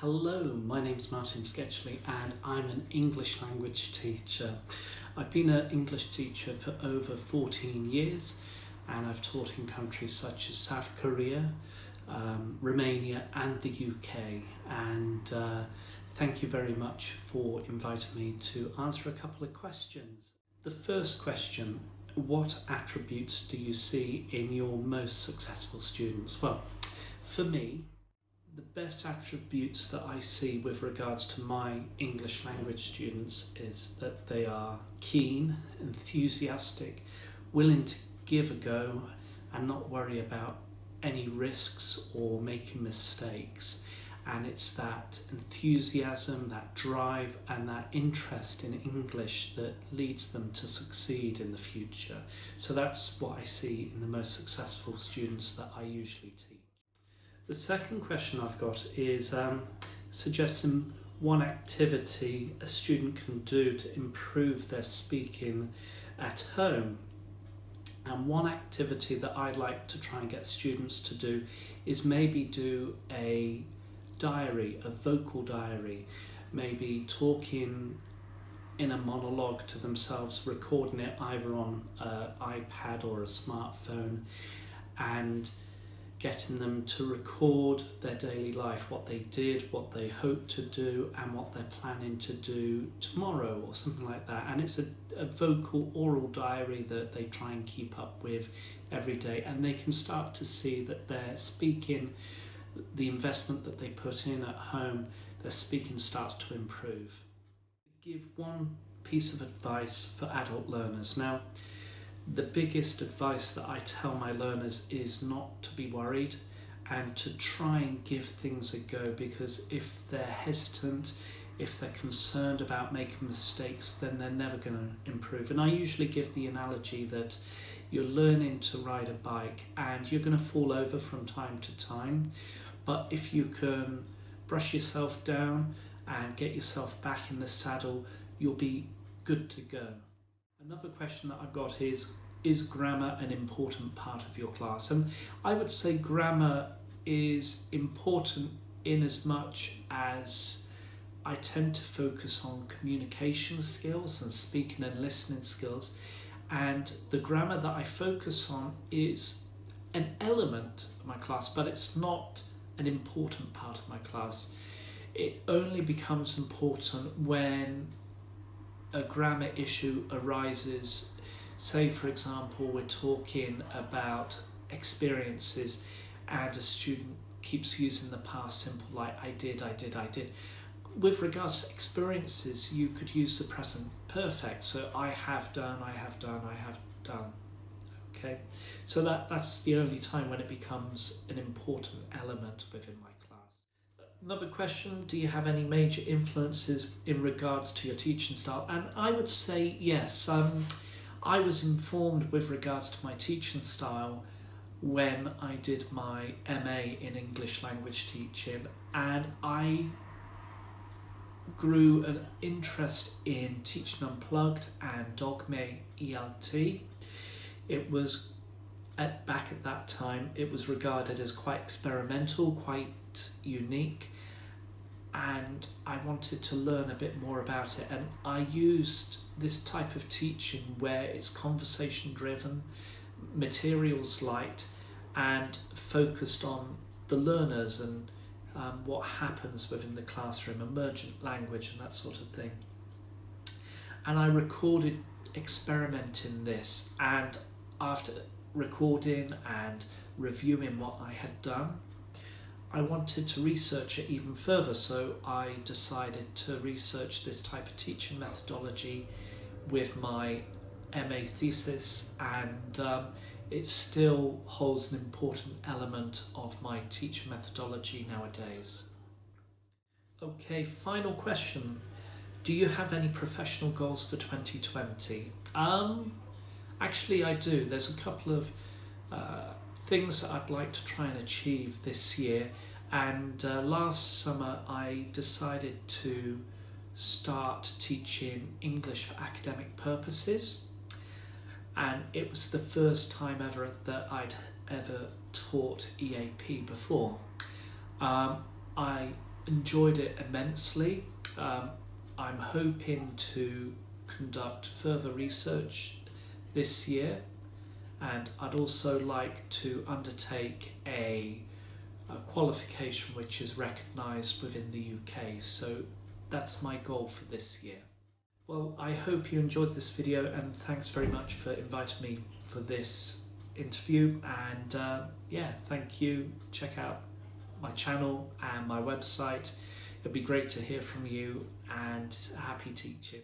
Hello, my name's Martin Sketchley and I'm an English language teacher. I've been an English teacher for over 14 years and I've taught in countries such as South Korea, Romania and the UK, and thank you very much for inviting me to answer a couple of questions. The first question: what attributes do you see in your most successful students? Well, for me, the best attributes that I see with regards to my English language students is that they are keen, enthusiastic, willing to give a go and not worry about any risks or making mistakes. And it's that enthusiasm, that drive and that interest in English that leads them to succeed in the future. So that's what I see in the most successful students that I usually teach. The second question I've got is suggesting one activity a student can do to improve their speaking at home. And one activity that I'd like to try and get students to do is maybe do a diary, a vocal diary, maybe talking in a monologue to themselves, recording it either on an iPad or a smartphone, and getting them to record their daily life, what they did, what they hope to do, and what they're planning to do tomorrow or something like that. And it's a vocal oral diary that they try and keep up with every day, and they can start to see that their speaking, the investment that they put in at home, their speaking starts to improve. Give one piece of advice for adult learners. Now, the biggest advice that I tell my learners is not to be worried and to try and give things a go, because if they're hesitant, if they're concerned about making mistakes, then they're never going to improve. And I usually give the analogy that you're learning to ride a bike and you're going to fall over from time to time, but if you can brush yourself down and get yourself back in the saddle, you'll be good to go. Another question that I've got is grammar an important part of your class? And I would say grammar is important in as much as I tend to focus on communication skills and speaking and listening skills. And the grammar that I focus on is an element of my class, but it's not an important part of my class. It only becomes important when a grammar issue arises. Say, for example, we're talking about experiences and a student keeps using the past simple, like I did. With regards to experiences, you could use the present perfect. So I have done. Okay, so that's the only time when it becomes an important element within my class. Another question: do you have any major influences in regards to your teaching style? And I would say yes. I was informed with regards to my teaching style when I did my MA in English language teaching, and I grew an interest in Teaching Unplugged and Dogme ELT. It was back at that time, it was regarded as quite experimental, quite unique, and I wanted to learn a bit more about it, and I used this type of teaching where it's conversation driven, materials light, and focused on the learners and what happens within the classroom, emergent language and that sort of thing. And I recorded experimenting this, and after recording and reviewing what I had done, I wanted to research it even further, so I decided to research this type of teaching methodology with my MA thesis, and it still holds an important element of my teaching methodology nowadays. Okay, final question. Do you have any professional goals for 2020? Actually, I do. There's a couple of things that I'd like to try and achieve this year, and last summer I decided to start teaching English for academic purposes, and it was the first time ever that I'd ever taught EAP before. I enjoyed it immensely. I'm hoping to conduct further research this year, and I'd also like to undertake a qualification which is recognised within the UK. So that's my goal for this year. Well, I hope you enjoyed this video, and thanks very much for inviting me for this interview. And yeah, thank you. Check out my channel and my website. It'd be great to hear from you, and happy teaching.